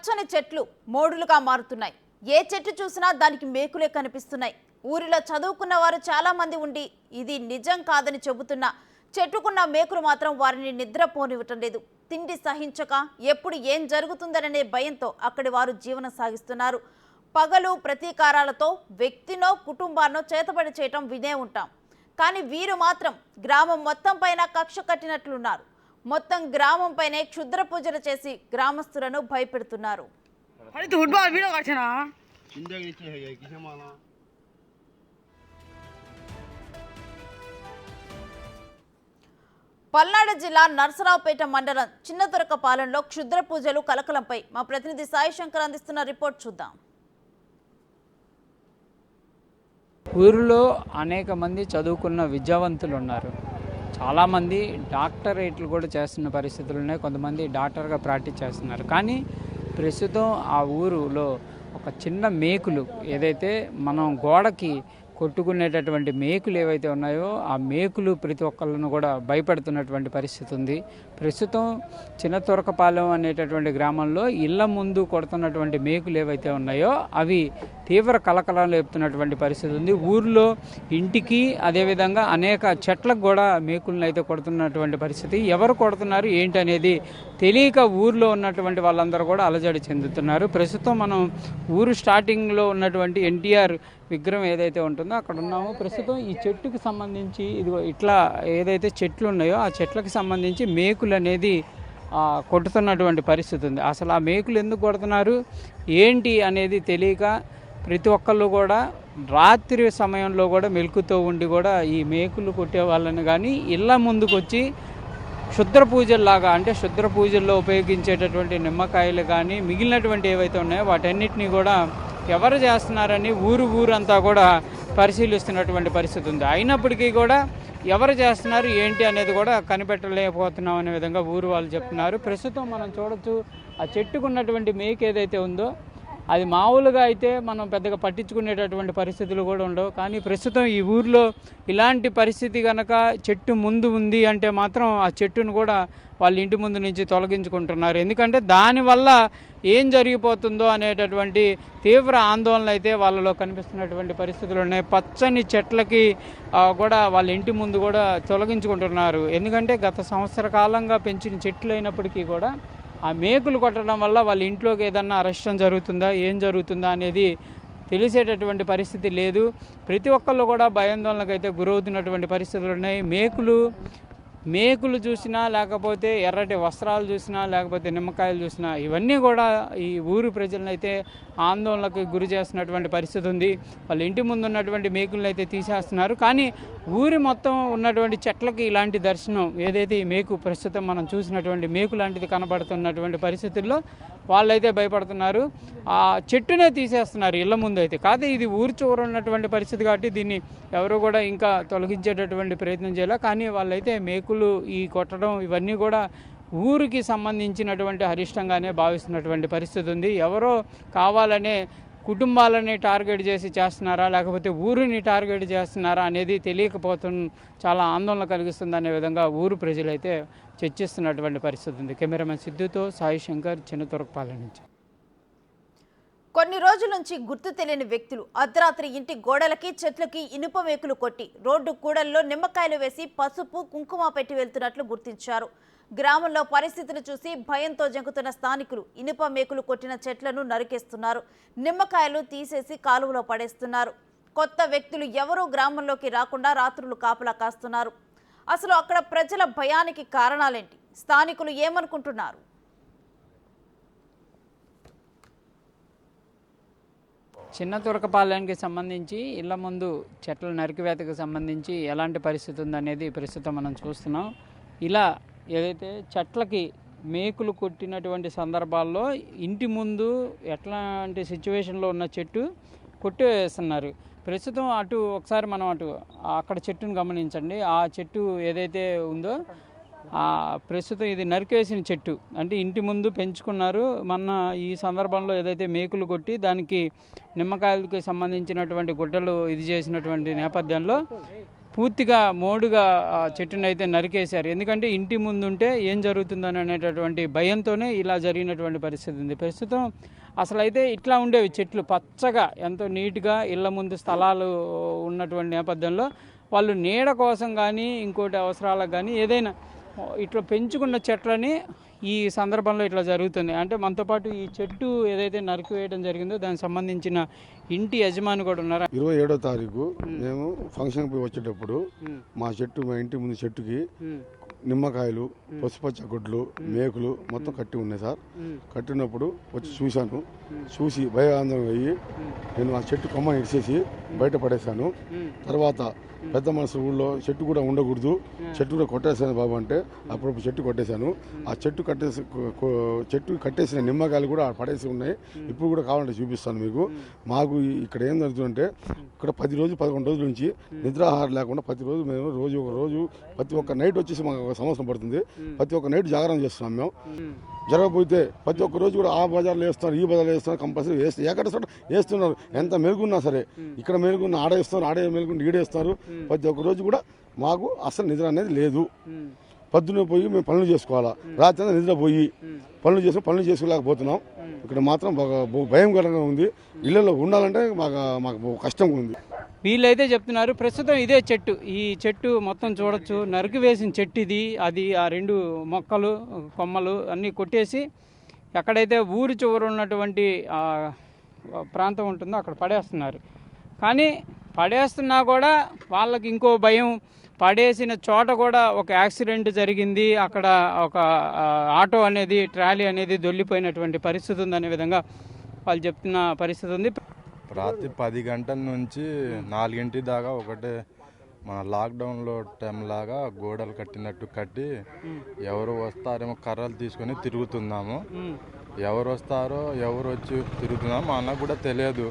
పచ్చని చెట్లు మోడులుగా మారుతున్నాయి. ఏ చెట్టు చూసినా దానికి మేకులే కనిపిస్తున్నాయి. ఊరిలో చదువుకున్న వారు చాలా మంది ఉండి ఇది నిజం కాదని చెబుతున్నా చెట్టుకున్న మేకులు మాత్రం వారిని నిద్రపోనివ్వటం లేదు. తిండి సహించక ఎప్పుడు ఏం జరుగుతుందనే భయంతో అక్కడి వారు జీవనం సాగిస్తున్నారు. పగలు ప్రతీకారాలతో వ్యక్తినో కుటుంబాన్నో చేతబడి చేయటం వినే ఉంటాం. కానీ వీరు మాత్రం గ్రామం మొత్తం పైన కక్ష కట్టినట్లున్నారు. మొత్తం గ్రామం పైనే క్షుద్ర పూజలు చేసి గ్రామస్తులను భయపెడుతున్నారు. పల్నాడు జిల్లా నర్సరావుపేట మండలం చిన్నతురకపాలెంలో క్షుద్ర పూజలు కలకలంపై మా ప్రతినిధి సాయి శంకర్ అందిస్తున్న రిపోర్ట్ చూద్దాం. ఊరిలో అనేక మంది చదువుకున్న విద్యావంతులు ఉన్నారు. చాలామంది డాక్టరేట్లు కూడా చేస్తున్న పరిస్థితులు ఉన్నాయి. కొంతమంది డాక్టర్గా ప్రాక్టీస్ చేస్తున్నారు. కానీ ప్రస్తుతం ఆ ఊరిలో ఒక చిన్న మేకులు ఏదైతే మనం గోడకి కొట్టుకునేటటువంటి మేకులు ఏవైతే ఉన్నాయో ఆ మేకులు ప్రతి ఒక్కళ్ళను కూడా భయపెడుతున్నటువంటి పరిస్థితి ఉంది. ప్రస్తుతం చిన్నతురకపాలెం అనేటటువంటి గ్రామంలో ఇళ్ల ముందు కొడుతున్నటువంటి మేకులు ఏవైతే ఉన్నాయో అవి తీవ్ర కలకలం లేపుతున్నటువంటి పరిస్థితి ఉంది. ఊర్లో ఇంటికి అదేవిధంగా అనేక చెట్లకు కూడా మేకులను అయితే కొడుతున్నటువంటి పరిస్థితి. ఎవరు కొడుతున్నారు ఏంటి అనేది తెలియక ఊర్లో ఉన్నటువంటి వాళ్ళందరూ కూడా అలజడి చెందుతున్నారు. ప్రస్తుతం మనం ఊరు స్టార్టింగ్లో ఉన్నటువంటి ఎన్టీఆర్ విగ్రహం ఏదైతే ఉంటుందో అక్కడ ఉన్నాము. ప్రస్తుతం ఈ చెట్టుకి సంబంధించి ఇదిగో ఇట్లా ఏదైతే చెట్లు ఉన్నాయో ఆ చెట్లకు సంబంధించి మేకులు అనేది కొడుతున్నటువంటి పరిస్థితి ఉంది. అసలు ఆ మేకులు ఎందుకు కొడుతున్నారు ఏంటి అనేది తెలియక ప్రతి ఒక్కళ్ళు కూడా రాత్రి సమయంలో కూడా మెలుకుతో ఉండి కూడా ఈ మేకులు కొట్టే వాళ్ళని కానీ ఇళ్ళ ముందుకు వచ్చి క్షుద్ర పూజల్లాగా అంటే క్షుద్ర పూజల్లో ఉపయోగించేటటువంటి నిమ్మకాయలు కానీ మిగిలినటువంటి ఏవైతే ఉన్నాయో వాటన్నిటినీ కూడా ఎవరు చేస్తున్నారని ఊరంతా కూడా పరిశీలిస్తున్నటువంటి పరిస్థితి ఉంది. అయినప్పటికీ కూడా ఎవరు చేస్తున్నారు ఏంటి అనేది కూడా కనిపెట్టలేకపోతున్నాం అనే విధంగా ఊరు వాళ్ళు చెప్తున్నారు. ప్రస్తుతం మనం చూడొచ్చు ఆ చెట్టుకున్నటువంటి మేకు ఏదైతే ఉందో అది మామూలుగా అయితే మనం పెద్దగా పట్టించుకునేటటువంటి పరిస్థితులు కూడా ఉండవు. కానీ ప్రస్తుతం ఈ ఊర్లో ఇలాంటి పరిస్థితి కనుక చెట్టు ముందు ఉంది అంటే మాత్రం ఆ చెట్టును కూడా వాళ్ళ ఇంటి ముందు నుంచి తొలగించుకుంటున్నారు. ఎందుకంటే దానివల్ల ఏం జరిగిపోతుందో అనేటటువంటి తీవ్ర ఆందోళన అయితే వాళ్ళలో కనిపిస్తున్నటువంటి పరిస్థితులు ఉన్నాయి. పచ్చని చెట్లకి కూడా వాళ్ళ ఇంటి ముందు కూడా తొలగించుకుంటున్నారు. ఎందుకంటే గత సంవత్సర కాలంగా పెంచిన చెట్లు అయినప్పటికీ కూడా ఆ మేకులు కొట్టడం వల్ల వాళ్ళ ఇంట్లోకి ఏదన్నా అరెస్టం జరుగుతుందా ఏం జరుగుతుందా అనేది తెలిసేటటువంటి పరిస్థితి లేదు. ప్రతి ఒక్కళ్ళు కూడా భయాందోళనకు అయితే గురవుతున్నటువంటి పరిస్థితులు ఉన్నాయి. మేకులు చూసినా లేకపోతే ఎర్రటి వస్త్రాలు చూసినా లేకపోతే నిమ్మకాయలు చూసినా ఇవన్నీ కూడా ఈ ఊరు ప్రజలను అయితే ఆందోళనకు గురి చేస్తున్నటువంటి పరిస్థితి ఉంది. వాళ్ళ ఇంటి ముందు ఉన్నటువంటి మేకులను అయితే తీసేస్తున్నారు. కానీ ఊరి మొత్తం ఉన్నటువంటి చెట్లకి ఇలాంటి దర్శనం ఏదైతే ఈ మేకు ప్రస్తుతం మనం చూసినటువంటి మేకు లాంటిది కనబడుతున్నటువంటి పరిస్థితుల్లో వాళ్ళైతే భయపడుతున్నారు. ఆ చెట్టునే తీసేస్తున్నారు ఇళ్ల ముందు అయితే. కాదు ఇది ఊరు చివర ఉన్నటువంటి పరిస్థితి కాబట్టి దీన్ని ఎవరు కూడా ఇంకా తొలగించేటటువంటి ప్రయత్నం చేయాలి. కానీ వాళ్ళైతే మేకులు ఈ కొట్టడం ఇవన్నీ కూడా ఊరికి సంబంధించినటువంటి అరిష్టంగానే భావిస్తున్నటువంటి పరిస్థితి ఉంది. ఎవరో కావాలనే కుటుంబాలని టార్గెట్ చేసి చేస్తున్నారా లేకపోతే ఊరిని టార్గెట్ చేస్తున్నారా అనేది తెలియకపోతున్న చాలా ఆందోళన కలిగిస్తుంది అనే విధంగా ఊరు ప్రజలైతే చర్చిస్తున్నటువంటి పరిస్థితి ఉంది. కెమెరామెన్ సిద్ధుతో సాయి శంకర్, చిన్నతురకపాలెం నుంచి. కొన్ని రోజుల నుంచి గుర్తు తెలియని వ్యక్తులు అర్ధరాత్రి ఇంటి గోడలకి చెట్లకి ఇనుప మేకులు కొట్టి రోడ్డు కూడల్లో నిమ్మకాయలు వేసి పసుపు కుంకుమ పెట్టి వెళ్తున్నట్లు గుర్తించారు. గ్రామంలో పరిస్థితులు చూసి భయంతో జంకుతున్న స్థానికులు ఇనుప మేకులు కొట్టిన చెట్లను నరికేస్తున్నారు. నిమ్మకాయలు తీసేసి కాలువలో పడేస్తున్నారు. కొత్త వ్యక్తులు ఎవరూ గ్రామంలోకి రాకుండా రాత్రులు కాపలా కాస్తున్నారు. అసలు అక్కడ ప్రజల భయానికి కారణాలేంటి? స్థానికులు ఏమనుకుంటున్నారు? చిన్నతురకపాలెంకి సంబంధించి ఇళ్ల ముందు చెట్ల నరికివేతకు సంబంధించి ఎలాంటి పరిస్థితి ఉందనేది ప్రస్తుతం మనం చూస్తున్నాం. ఇలా ఏదైతే చెట్లకి మేకులు కొట్టినటువంటి సందర్భాల్లో ఇంటి ముందు ఎట్లాంటి సిచ్యువేషన్లో ఉన్న చెట్టు కొట్టివేస్తున్నారు. ప్రస్తుతం అటు ఒకసారి మనం అక్కడ చెట్టును గమనించండి. ఆ చెట్టు ఏదైతే ఉందో ప్రస్తుతం ఇది నరికేసిన చెట్టు అంటే ఇంటి ముందు పెంచుకున్నారు. మొన్న ఈ సందర్భంలో ఏదైతే మేకులు కొట్టి దానికి నిమ్మకాయలకి సంబంధించినటువంటి గుడ్డలు ఇది చేసినటువంటి నేపథ్యంలో పూర్తిగా మోడుగా ఆ చెట్టుని అయితే నరికేశారు. ఎందుకంటే ఇంటి ముందుంటే ఏం జరుగుతుందని అనేటటువంటి భయంతోనే ఇలా జరిగినటువంటి పరిస్థితి ఉంది. ప్రస్తుతం అసలు అయితే ఇట్లా ఉండేవి చెట్లు పచ్చగా ఎంతో నీట్గా ఇళ్ల ముందు స్థలాలు ఉన్నటువంటి నేపథ్యంలో వాళ్ళు నీడ కోసం కానీ ఇంకోటి అవసరాలకు కానీ ఏదైనా ఇట్లా పెంచుకున్న చెట్లని ఈ సందర్భంలో ఇట్లా జరుగుతుంది. అంటే మనతో పాటు ఈ చెట్టు ఏదైతే నరికివేయడం జరిగిందో దానికి సంబంధించిన ఇంటి యజమాని కూడా ఉన్నారు. 27వ తారీఖు మేము ఫంక్షన్కి పోయి వచ్చేటప్పుడు మా ఇంటి ముందు చెట్టుకి నిమ్మకాయలు, పసుపచ్చ గుడ్లు, మేకులు మొత్తం కట్టి ఉన్నాయి సార్. కట్టినప్పుడు వచ్చి చూశాను. చూసి భయాందోళన అయ్యి నేను ఆ చెట్టు కొమ్మని ఇడిచేసి బయట పడేశాను. తర్వాత పెద్ద మనసు ఊళ్ళో చెట్టు కూడా ఉండకూడదు, చెట్టు కూడా కొట్టేసాను బాబు అంటే అప్పుడు చెట్టు కొట్టేశాను. ఆ చెట్టు కట్టేసిన నిమ్మకాయలు కూడా పడేసి ఉన్నాయి. ఇప్పుడు కూడా కావాలంటే చూపిస్తాను మీకు. మాకు ఇక్కడ ఏం జరుగుతుందంటే ఇక్కడ 11 రోజుల నుంచి నిద్రాహారం లేకుండా ప్రతిరోజు మేము రోజు ప్రతి ఒక్క నైట్ వచ్చేసి మాకు ఒక సంవత్సరం పడుతుంది. ప్రతి ఒక్క నైట్ జాగరణ చేస్తున్నాం మేము. జరగకపోతే ప్రతి ఒక్క రోజు కూడా ఆ బజార్లో వేస్తున్నారు, ఈ బజార్లో వేస్తున్నారు, కంపల్సరీ ఎక్కడ వేస్తున్నారు. ఎంత మెరుగున్నా సరే ఇక్కడ మెరుగున్న ఆడే మెరుగున్న ఈడేస్తారు. ప్రతి ఒక్క రోజు కూడా మాకు అసలు నిద్ర అనేది లేదు. పొద్దున పోయి మేము పనులు చేసుకోవాలా, రాత్రి నిద్రపోయి పనులు చేసుకోలేకపోతున్నాం. ఇక్కడ మాత్రం భయంకరంగా ఉంది. ఇళ్లలో ఉండాలంటే మాకు కష్టంగా ఉంది. వీళ్ళైతే చెప్తున్నారు ప్రస్తుతం ఇదే చెట్టు, ఈ చెట్టు మొత్తం చూడొచ్చు, నరికి వేసిన చెట్టు ఇది. అది ఆ 2 మొక్కలు కొమ్మలు అన్నీ కొట్టేసి ఎక్కడైతే ఊరి చివర ఉన్నటువంటి ప్రాంతం ఉంటుందో అక్కడ పడేస్తున్నారు. కానీ పడేస్తున్నా కూడా వాళ్ళకి ఇంకో భయం, పడేసిన చోట కూడా ఒక యాక్సిడెంట్ జరిగింది, అక్కడ ఒక ఆటో అనేది ట్రాలీ అనేది దొల్లిపోయినటువంటి పరిస్థితి ఉందనే విధంగా వాళ్ళు చెప్తున్న పరిస్థితి ఉంది. రాత్రి 10 గంటల నుంచి 4 దాకా ఒకటే మన లాక్డౌన్లో టైం లాగా గోడలు కట్టినట్టు కట్టి ఎవరు వస్తారేమో కర్రలు తీసుకొని తిరుగుతున్నాము. ఎవరు వస్తారో ఎవరు వచ్చి తిరుగుతున్నామో మనకు కూడా తెలియదు.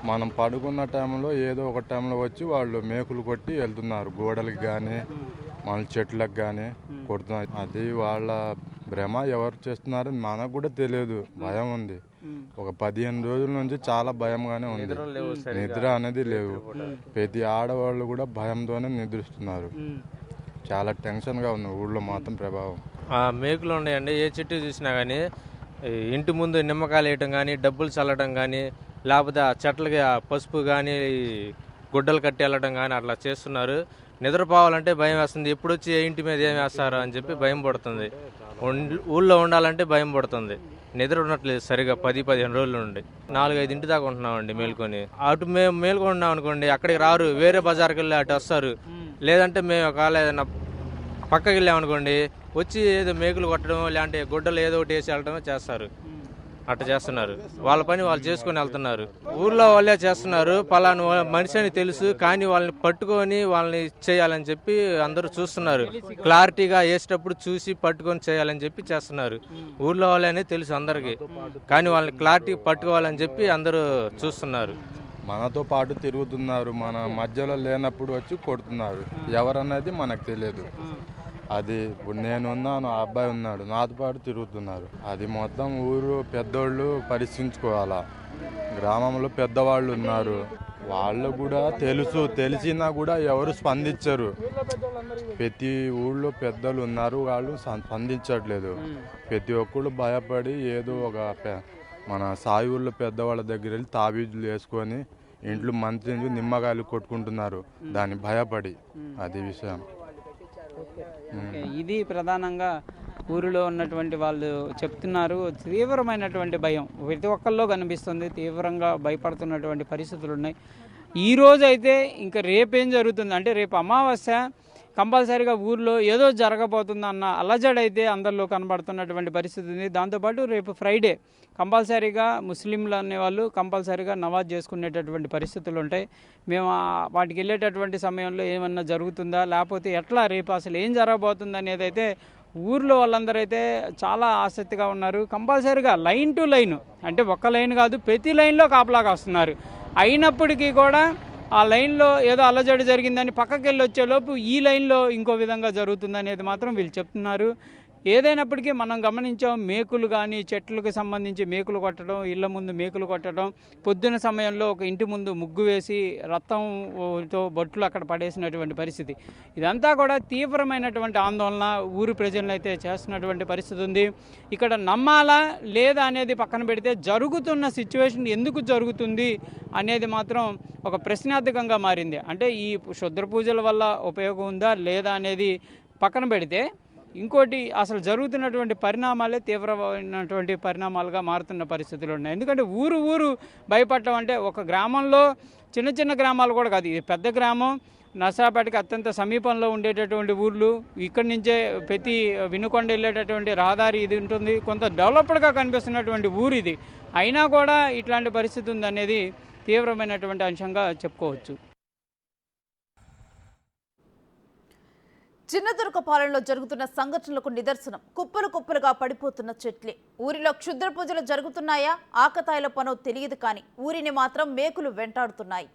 మనం పడుకున్న టైంలో ఏదో ఒక టైంలో వచ్చి వాళ్ళు మేకులు కొట్టి వెళ్తున్నారు. గోడలకు కానీ మన చెట్లకు కానీ కొడుతున్నారు. అది వాళ్ళ భ్రమ, ఎవరు చేస్తున్నారు మనకు కూడా తెలియదు. భయం ఉంది. ఒక 15 రోజుల నుంచి చాలా భయంగానే ఉంది. నిద్ర అనేది లేవు. ప్రతి ఆడవాళ్ళు కూడా భయంతోనే నిద్రిస్తున్నారు. చాలా టెన్షన్గా ఉంది ఊళ్ళో మాత్రం ప్రభావం. మేకులు ఉన్నాయండి. ఏ చెట్టు చూసినా కానీ ఇంటి ముందు నిమ్మకాయలు వేయటం కానీ, డబ్బులు చల్లడం కానీ, లేకపోతే ఆ చెట్లకి పసుపు కానీ గుడ్డలు కట్టి వెళ్ళడం కానీ అట్లా చేస్తున్నారు. నిద్రపోవాలంటే భయం వేస్తుంది. ఎప్పుడు వచ్చి ఏ ఇంటి మీద ఏం వేస్తారో అని చెప్పి భయం పడుతుంది. ఊళ్ళో ఉండాలంటే భయం పడుతుంది. నిద్ర ఉండట్లేదు సరిగా 10-15 రోజుల నుండి. 4-5 దాకా ఉంటున్నామండి మేల్కొని. అటు మేము మేల్కొన్నాం అనుకోండి, అక్కడికి రారు, వేరే బజార్కి వెళ్ళి అటు వస్తారు. లేదంటే మేము ఒకవేళ ఏదైనా పక్కకి వెళ్ళామనుకోండి, వచ్చి ఏదో మేకులు కొట్టడం లేదంటే గుడ్డలు ఏదో ఒకటి వేసి వెళ్ళడమే చేస్తారు. అట్లా చేస్తున్నారు. వాళ్ళ పని వాళ్ళు చేసుకొని వెళ్తున్నారు. ఊర్లో వాళ్ళే చేస్తున్నారు. పలానా మనిషి అని తెలుసు, కానీ వాళ్ళని పట్టుకొని వాళ్ళని చేయాలని చెప్పి అందరూ చూస్తున్నారు. క్లారిటీగా వేసేటప్పుడు చూసి పట్టుకొని చేయాలని చెప్పి చేస్తున్నారు. ఊర్లో వాళ్ళనే తెలుసు అందరికీ, కానీ వాళ్ళని క్లారిటీ పట్టుకోవాలని చెప్పి అందరూ చూస్తున్నారు. మనతో పాటు తిరుగుతున్నారు. మన మధ్యలో లేనప్పుడు వచ్చి కొడుతున్నారు. ఎవరన్నది మనకు తెలియదు. అది ఇప్పుడు నేను ఉన్నాను, ఆ అబ్బాయి ఉన్నాడు, నాతో పాటు తిరుగుతున్నారు. అది మొత్తం ఊరు పెద్దోళ్ళు పరిశీలించుకోవాలా. గ్రామంలో పెద్దవాళ్ళు ఉన్నారు, వాళ్ళు కూడా తెలిసినా కూడా ఎవరు స్పందించరు. ప్రతి ఊళ్ళో పెద్దలు ఉన్నారు, వాళ్ళు స్పందించట్లేదు. ప్రతి ఒక్కళ్ళు భయపడి ఏదో ఒక మన సాయి ఊళ్ళో పెద్దవాళ్ళ దగ్గర వెళ్ళి తాబీజులు వేసుకొని ఇంట్లో మంచి నిమ్మకాయలు కొట్టుకుంటున్నారు, దాన్ని భయపడి. అది విషయం. ఇది ప్రధానంగా ఊరిలో ఉన్నటువంటి వాళ్ళు చెప్తున్నారు. తీవ్రమైనటువంటి భయం ప్రతి ఒక్కరిలో కనిపిస్తుంది. తీవ్రంగా భయపడుతున్నటువంటి పరిస్థితులు ఉన్నాయి. ఈరోజు అయితే ఇంకా రేపేం జరుగుతుంది అంటే రేపు అమావాస్య, కంపల్సరీగా ఊర్లో ఏదో జరగబోతుంది అన్న అలజడి అయితే అందరిలో కనబడుతున్నటువంటి పరిస్థితి ఉంది. దాంతోపాటు రేపు ఫ్రైడే కంపల్సరీగా ముస్లింలు అనేవాళ్ళు కంపల్సరీగా నమాజ్ చేసుకునేటటువంటి పరిస్థితులు ఉంటాయి. మేము వాటికి వెళ్ళేటటువంటి సమయంలో ఏమన్నా జరుగుతుందా, లేకపోతే ఎట్లా రేపు అసలు ఏం జరగబోతుంది అనేది అయితే ఊర్లో వాళ్ళందరూ అయితే చాలా ఆసక్తిగా ఉన్నారు. కంపల్సరీగా లైన్ టు లైన్, అంటే ఒక్క లైన్ కాదు ప్రతి లైన్లో కాపలాగా వస్తున్నారు. అయినప్పటికీ కూడా ఆ లైన్లో ఏదో అలజడి జరిగిందని పక్కకి వెళ్ళి వచ్చేలోపు ఈ లైన్లో ఇంకో విధంగా జరుగుతుంది అనేది మాత్రం వీళ్ళు చెప్తున్నారు. ఏదైనప్పటికీ మనం గమనించాం, మేకులు కానీ చెట్లకు సంబంధించి మేకులు కొట్టడం, ఇళ్ల ముందు మేకులు కొట్టడం, పొద్దున సమయంలో ఒక ఇంటి ముందు ముగ్గు వేసి రక్తంతో బొట్లు అక్కడ పడేసినటువంటి పరిస్థితి. ఇదంతా కూడా తీవ్రమైనటువంటి ఆందోళన ఊరి ప్రజలను అయితే చేస్తున్నటువంటి పరిస్థితి ఉంది. ఇక్కడ నమ్మాలా లేదా అనేది పక్కన పెడితే జరుగుతున్న సిచ్యువేషన్ ఎందుకు జరుగుతుంది అనేది మాత్రం ఒక ప్రశ్నార్థకంగా మారింది. అంటే ఈ క్షుద్ర పూజల వల్ల ఉపయోగం ఉందా లేదా అనేది పక్కన పెడితే, ఇంకోటి అసలు జరుగుతున్నటువంటి పరిణామాలే తీవ్రమైనటువంటి పరిణామాలుగా మారుతున్న పరిస్థితులు ఉన్నాయి. ఎందుకంటే ఊరు భయపడటం అంటే ఒక గ్రామంలో చిన్న చిన్న గ్రామాలు కూడా కాదు, ఇది పెద్ద గ్రామం, నర్సాపేటకి అత్యంత సమీపంలో ఉండేటటువంటి ఊర్లు, ఇక్కడి నుంచే ప్రతి వినుకొండ వెళ్ళేటటువంటి రహదారి ఇది ఉంటుంది, కొంత డెవలప్డ్గా కనిపిస్తున్నటువంటి ఊరు ఇది. అయినా కూడా ఇట్లాంటి పరిస్థితి ఉందనేది తీవ్రమైనటువంటి అంశంగా చెప్పుకోవచ్చు. చిన్నదుర్గపాలెంలో జరుగుతున్న సంఘటనలకు నిదర్శనం కుప్పలుగా పడిపోతున్న చెట్లే. ఊరిలో క్షుద్ర పూజలు జరుగుతున్నాయా, ఆకతాయిల పనో తెలియదు కానీ ఊరిని మాత్రం మేకులు వెంటాడుతున్నాయి.